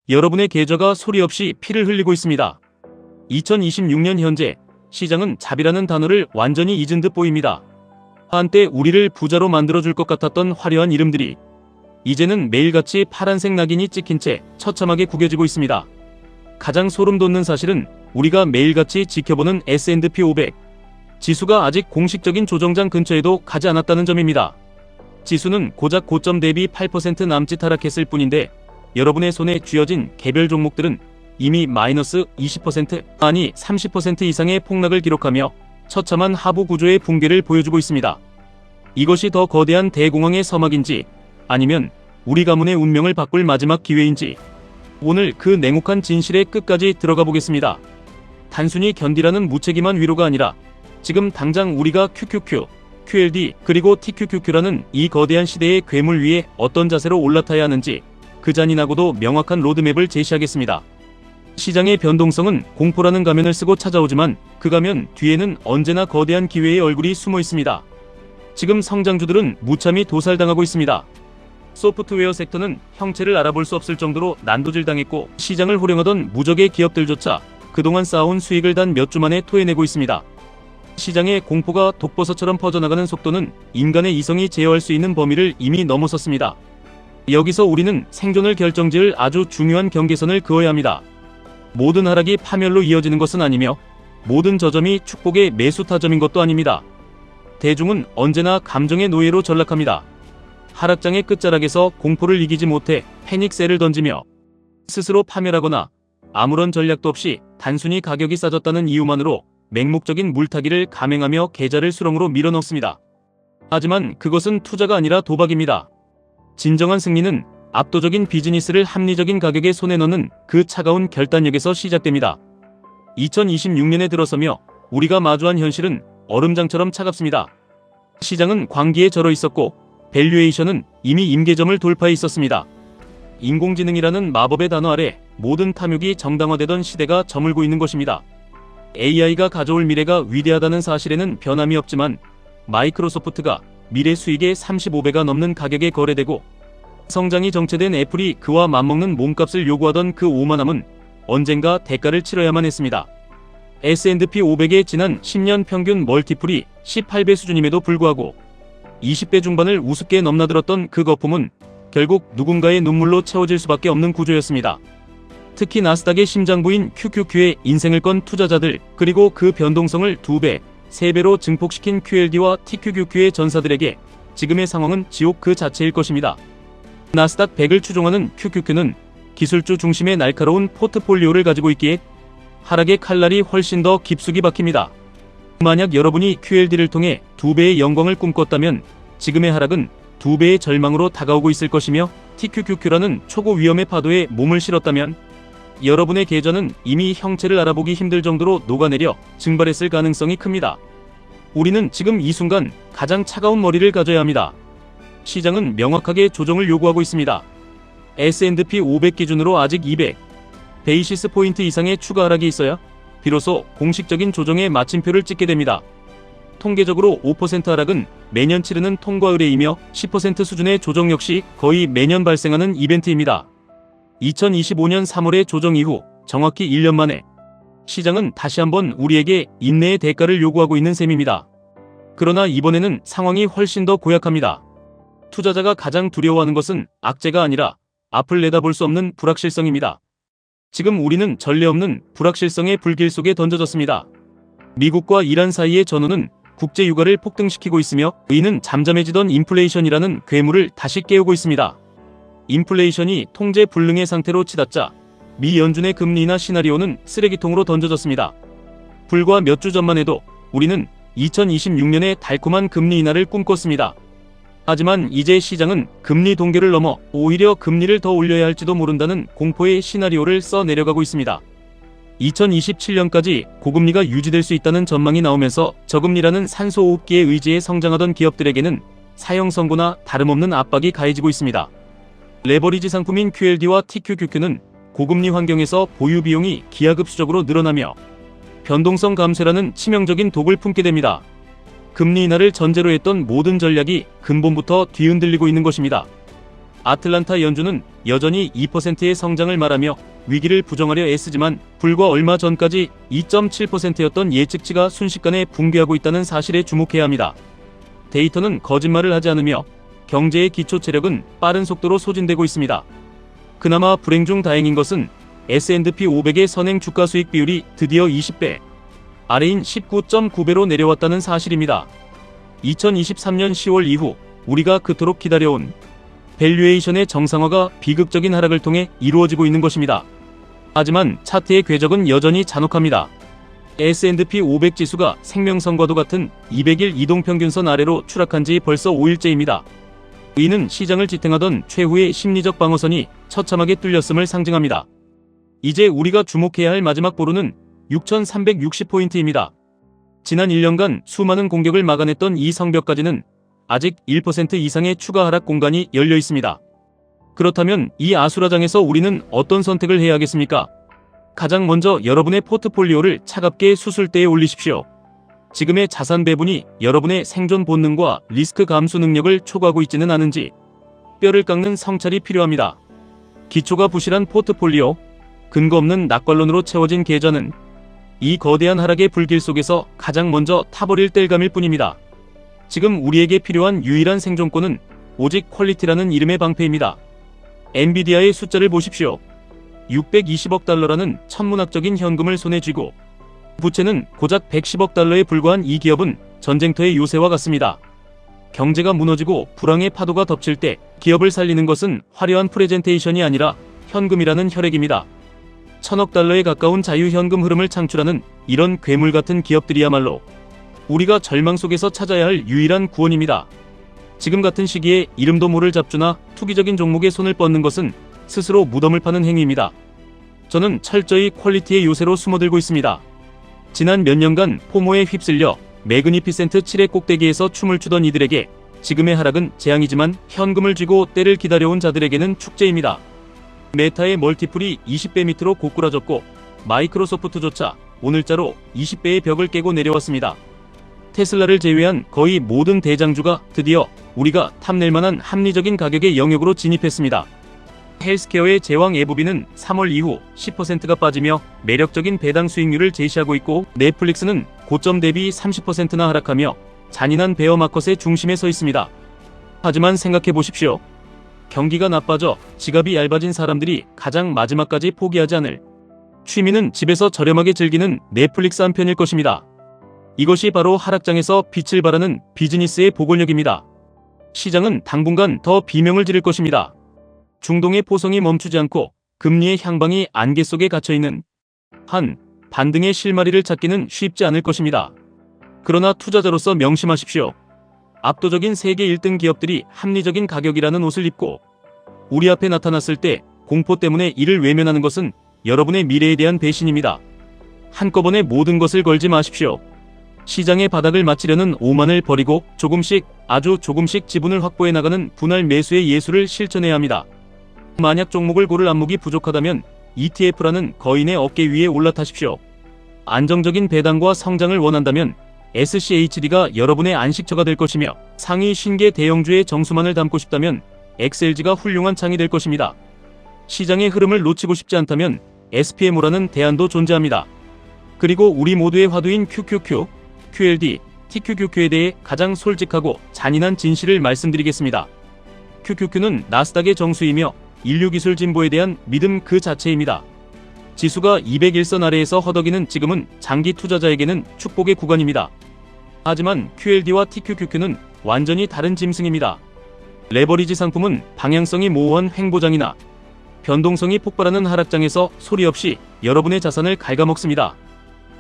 여러분의 계좌가 소리 없이 피를 흘리고 있습니다. 2026년 현재 시장은 잡이라는 단어를 완전히 잊은 듯 보입니다. 한때 우리를 부자로 만들어줄 것 같았던 화려한 이름들이 이제는 매일같이 파란색 낙인이 찍힌 채 처참하게 구겨지고 있습니다. 가장 소름 돋는 사실은 우리가 매일같이 지켜보는 S&P 500 지수가 아직 공식적인 조정장 근처에도 가지 않았다는 점입니다. 지수는 고작 고점 대비 8% 남짓 하락했을 뿐인데 여러분의 손에 쥐어진 개별 종목들은 이미 마이너스 20% 아니 30% 이상의 폭락을 기록하며 처참한 하부 구조의 붕괴를 보여주고 있습니다. 이것이 더 거대한 대공황의 서막인지 아니면 우리 가문의 운명을 바꿀 마지막 기회인지 오늘 그 냉혹한 진실에 끝까지 들어가 보겠습니다. 단순히 견디라는 무책임한 위로가 아니라 지금 당장 우리가 QQQ, QLD 그리고 TQQQ라는 이 거대한 시대의 괴물 위에 어떤 자세로 올라타야 하는지 그 잔인하고도 명확한 로드맵을 제시하겠습니다. 시장의 변동성은 공포라는 가면을 쓰고 찾아오지만 그 가면 뒤에는 언제나 거대한 기회의 얼굴이 숨어 있습니다. 지금 성장주들은 무참히 도살당하고 있습니다. 소프트웨어 섹터는 형체를 알아볼 수 없을 정도로 난도질당했고 시장을 호령하던 무적의 기업들조차 그동안 쌓아온 수익을 단 몇 주 만에 토해내고 있습니다. 시장의 공포가 독버섯처럼 퍼져나가는 속도는 인간의 이성이 제어할 수 있는 범위를 이미 넘어섰습니다. 여기서 우리는 생존을 결정지을 아주 중요한 경계선을 그어야 합니다. 모든 하락이 파멸로 이어지는 것은 아니며 모든 저점이 축복의 매수 타점인 것도 아닙니다. 대중은 언제나 감정의 노예로 전락합니다. 하락장의 끝자락에서 공포를 이기지 못해 패닉셀을 던지며 스스로 파멸하거나 아무런 전략도 없이 단순히 가격이 싸졌다는 이유만으로 맹목적인 물타기를 감행하며 계좌를 수렁으로 밀어넣습니다. 하지만 그것은 투자가 아니라 도박입니다. 진정한 승리는 압도적인 비즈니스를 합리적인 가격에 손에 넣는 그 차가운 결단력에서 시작됩니다. 2026년에 들어서며 우리가 마주한 현실은 얼음장처럼 차갑습니다. 시장은 광기에 절어 있었고 밸류에이션은 이미 임계점을 돌파해 있었습니다. 인공지능이라는 마법의 단어 아래 모든 탐욕이 정당화되던 시대가 저물고 있는 것입니다. AI가 가져올 미래가 위대하다는 사실에는 변함이 없지만 마이크로소프트가 미래 수익의 35배가 넘는 가격에 거래되고 성장이 정체된 애플이 그와 맞먹는 몸값을 요구하던 그 오만함은 언젠가 대가를 치러야만 했습니다. S&P 500의 지난 10년 평균 멀티플이 18배 수준임에도 불구하고 20배 중반을 우습게 넘나들었던 그 거품은 결국 누군가의 눈물로 채워질 수밖에 없는 구조였습니다. 특히 나스닥의 심장부인 QQQ의 인생을 건 투자자들 그리고 그 변동성을 2배, 3배로 증폭시킨 QLD와 TQQQ의 전사들에게 지금의 상황은 지옥 그 자체일 것입니다. 나스닥 100을 추종하는 QQQ는 기술주 중심의 날카로운 포트폴리오를 가지고 있기에 하락의 칼날이 훨씬 더 깊숙이 박힙니다. 만약 여러분이 QLD를 통해 2배의 영광을 꿈꿨다면 지금의 하락은 2배의 절망으로 다가오고 있을 것이며 TQQQ라는 초고 위험의 파도에 몸을 실었다면 여러분의 계좌는 이미 형체를 알아보기 힘들 정도로 녹아내려 증발했을 가능성이 큽니다. 우리는 지금 이 순간 가장 차가운 머리를 가져야 합니다. 시장은 명확하게 조정을 요구하고 있습니다. S&P 500 기준으로 아직 200 베이시스 포인트 이상의 추가 하락이 있어야 비로소 공식적인 조정의 마침표를 찍게 됩니다. 통계적으로 5% 하락은 매년 치르는 통과 의례이며 10% 수준의 조정 역시 거의 매년 발생하는 이벤트입니다. 2025년 3월의 조정 이후 정확히 1년 만에 시장은 다시 한번 우리에게 인내의 대가를 요구하고 있는 셈입니다. 그러나 이번에는 상황이 훨씬 더 고약합니다. 투자자가 가장 두려워하는 것은 악재가 아니라 앞을 내다볼 수 없는 불확실성입니다. 지금 우리는 전례 없는 불확실성의 불길 속에 던져졌습니다. 미국과 이란 사이의 전후는 국제 유가를 폭등시키고 있으며 이는 잠잠해지던 인플레이션이라는 괴물을 다시 깨우고 있습니다. 인플레이션이 통제 불능의 상태로 치닫자 미 연준의 금리 인하 시나리오는 쓰레기통으로 던져졌습니다. 불과 몇 주 전만 해도 우리는 2026년에 달콤한 금리 인하를 꿈꿨습니다. 하지만 이제 시장은 금리 동결을 넘어 오히려 금리를 더 올려야 할지도 모른다는 공포의 시나리오를 써내려가고 있습니다. 2027년까지 고금리가 유지될 수 있다는 전망이 나오면서 저금리라는 산소호흡기의 의지에 성장하던 기업들에게는 사형 선고나 다름없는 압박이 가해지고 있습니다. 레버리지 상품인 QLD와 TQQQ는 고금리 환경에서 보유 비용이 기하급수적으로 늘어나며 변동성 감쇄라는 치명적인 독을 품게 됩니다. 금리 인하를 전제로 했던 모든 전략이 근본부터 뒤흔들리고 있는 것입니다. 아틀란타 연준은 여전히 2%의 성장을 말하며 위기를 부정하려 애쓰지만 불과 얼마 전까지 2.7%였던 예측치가 순식간에 붕괴하고 있다는 사실에 주목해야 합니다. 데이터는 거짓말을 하지 않으며 경제의 기초 체력은 빠른 속도로 소진되고 있습니다. 그나마 불행 중 다행인 것은 S&P 500의 선행 주가 수익 비율이 드디어 20배 아래인 19.9배로 내려왔다는 사실입니다. 2023년 10월 이후 우리가 그토록 기다려온 밸류에이션의 정상화가 비극적인 하락을 통해 이루어지고 있는 것입니다. 하지만 차트의 궤적은 여전히 잔혹합니다. S&P 500 지수가 생명선과도 같은 200일 이동평균선 아래로 추락한 지 벌써 5일째입니다. 이는 시장을 지탱하던 최후의 심리적 방어선이 처참하게 뚫렸음을 상징합니다. 이제 우리가 주목해야 할 마지막 보루는 6,360포인트입니다. 지난 1년간 수많은 공격을 막아냈던 이 성벽까지는 아직 1% 이상의 추가 하락 공간이 열려 있습니다. 그렇다면 이 아수라장에서 우리는 어떤 선택을 해야 하겠습니까? 가장 먼저 여러분의 포트폴리오를 차갑게 수술대에 올리십시오. 지금의 자산 배분이 여러분의 생존 본능과 리스크 감수 능력을 초과하고 있지는 않은지 뼈를 깎는 성찰이 필요합니다. 기초가 부실한 포트폴리오, 근거 없는 낙관론으로 채워진 계좌는 이 거대한 하락의 불길 속에서 가장 먼저 타버릴 땔감일 뿐입니다. 지금 우리에게 필요한 유일한 생존권은 오직 퀄리티라는 이름의 방패입니다. 엔비디아의 숫자를 보십시오. 620억 달러라는 천문학적인 현금을 손에 쥐고 부채는 고작 110억 달러에 불과한 이 기업은 전쟁터의 요새와 같습니다. 경제가 무너지고 불황의 파도가 덮칠 때 기업을 살리는 것은 화려한 프레젠테이션이 아니라 현금이라는 혈액입니다. 1000억 달러에 가까운 자유현금 흐름을 창출하는 이런 괴물 같은 기업들이야말로 우리가 절망 속에서 찾아야 할 유일한 구원입니다. 지금 같은 시기에 이름도 모를 잡주나 투기적인 종목에 손을 뻗는 것은 스스로 무덤을 파는 행위입니다. 저는 철저히 퀄리티의 요새로 숨어들고 있습니다. 지난 몇 년간 포모에 휩쓸려 매그니피센트 7의 꼭대기에서 춤을 추던 이들에게 지금의 하락은 재앙이지만 현금을 쥐고 때를 기다려온 자들에게는 축제입니다. 메타의 멀티플이 20배 밑으로 고꾸라졌고 마이크로소프트조차 오늘자로 20배의 벽을 깨고 내려왔습니다. 테슬라를 제외한 거의 모든 대장주가 드디어 우리가 탐낼 만한 합리적인 가격의 영역으로 진입했습니다. 헬스케어의 제왕 에브비는 3월 이후 10%가 빠지며 매력적인 배당 수익률을 제시하고 있고 넷플릭스는 고점 대비 30%나 하락하며 잔인한 베어 마켓의 중심에 서 있습니다. 하지만 생각해 보십시오. 경기가 나빠져 지갑이 얇아진 사람들이 가장 마지막까지 포기하지 않을 취미는 집에서 저렴하게 즐기는 넷플릭스 한 편일 것입니다. 이것이 바로 하락장에서 빛을 발하는 비즈니스의 보골력입니다. 시장은 당분간 더 비명을 지를 것입니다. 중동의 포성이 멈추지 않고 금리의 향방이 안개 속에 갇혀있는 한 반등의 실마리를 찾기는 쉽지 않을 것입니다. 그러나 투자자로서 명심하십시오. 압도적인 세계 1등 기업들이 합리적인 가격이라는 옷을 입고 우리 앞에 나타났을 때 공포 때문에 이를 외면하는 것은 여러분의 미래에 대한 배신입니다. 한꺼번에 모든 것을 걸지 마십시오. 시장의 바닥을 맞추려는 오만을 버리고 조금씩 아주 조금씩 지분을 확보해 나가는 분할 매수의 예술을 실천해야 합니다. 만약 종목을 고를 안목이 부족하다면 ETF라는 거인의 어깨 위에 올라타십시오. 안정적인 배당과 성장을 원한다면 SCHD가 여러분의 안식처가 될 것이며 상위 50개 대형주의 정수만을 담고 싶다면 XLG가 훌륭한 창이 될 것입니다. 시장의 흐름을 놓치고 싶지 않다면 SPMO라는 대안도 존재합니다. 그리고 우리 모두의 화두인 QQQ, QLD, TQQQ에 대해 가장 솔직하고 잔인한 진실을 말씀드리겠습니다. QQQ는 나스닥의 정수이며 인류기술 진보에 대한 믿음 그 자체입니다. 지수가 201선 아래에서 허덕이는 지금은 장기 투자자에게는 축복의 구간입니다. 하지만 QLD와 TQQQ는 완전히 다른 짐승입니다. 레버리지 상품은 방향성이 모호한 횡보장이나 변동성이 폭발하는 하락장에서 소리 없이 여러분의 자산을 갉아먹습니다.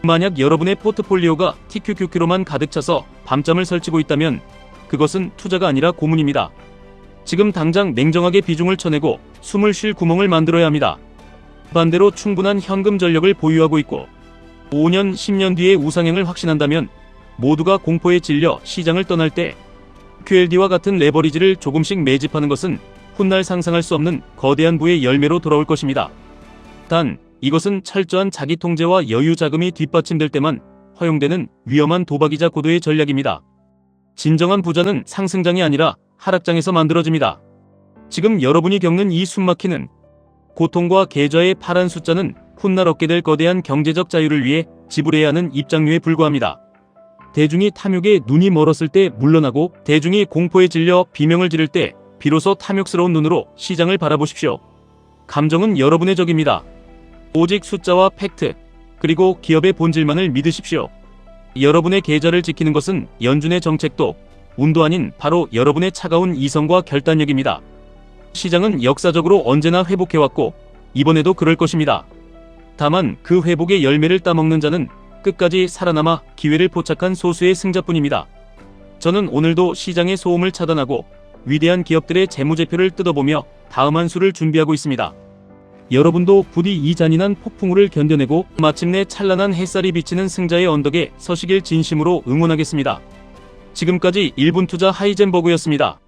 만약 여러분의 포트폴리오가 TQQQ로만 가득 차서 밤잠을 설치고 있다면 그것은 투자가 아니라 고문입니다. 지금 당장 냉정하게 비중을 쳐내고 숨을 쉴 구멍을 만들어야 합니다. 반대로 충분한 현금 전력을 보유하고 있고 5년, 10년 뒤의 우상향을 확신한다면 모두가 공포에 질려 시장을 떠날 때 QLD와 같은 레버리지를 조금씩 매집하는 것은 훗날 상상할 수 없는 거대한 부의 열매로 돌아올 것입니다. 단, 이것은 철저한 자기 통제와 여유 자금이 뒷받침될 때만 허용되는 위험한 도박이자 고도의 전략입니다. 진정한 부자는 상승장이 아니라 하락장에서 만들어집니다. 지금 여러분이 겪는 이 숨막히는 고통과 계좌의 파란 숫자는 훗날 얻게 될 거대한 경제적 자유를 위해 지불해야 하는 입장료에 불과합니다. 대중이 탐욕에 눈이 멀었을 때 물러나고 대중이 공포에 질려 비명을 지를 때 비로소 탐욕스러운 눈으로 시장을 바라보십시오. 감정은 여러분의 적입니다. 오직 숫자와 팩트, 그리고 기업의 본질만을 믿으십시오. 여러분의 계좌를 지키는 것은 연준의 정책도 운도 아닌 바로 여러분의 차가운 이성과 결단력입니다. 시장은 역사적으로 언제나 회복해왔고 이번에도 그럴 것입니다. 다만 그 회복의 열매를 따먹는 자는 끝까지 살아남아 기회를 포착한 소수의 승자뿐입니다. 저는 오늘도 시장의 소음을 차단하고 위대한 기업들의 재무제표를 뜯어보며 다음 한 수를 준비하고 있습니다. 여러분도 부디 이 잔인한 폭풍우를 견뎌내고 마침내 찬란한 햇살이 비치는 승자의 언덕에 서시길 진심으로 응원하겠습니다. 지금까지 1분 투자 하이젠버그였습니다.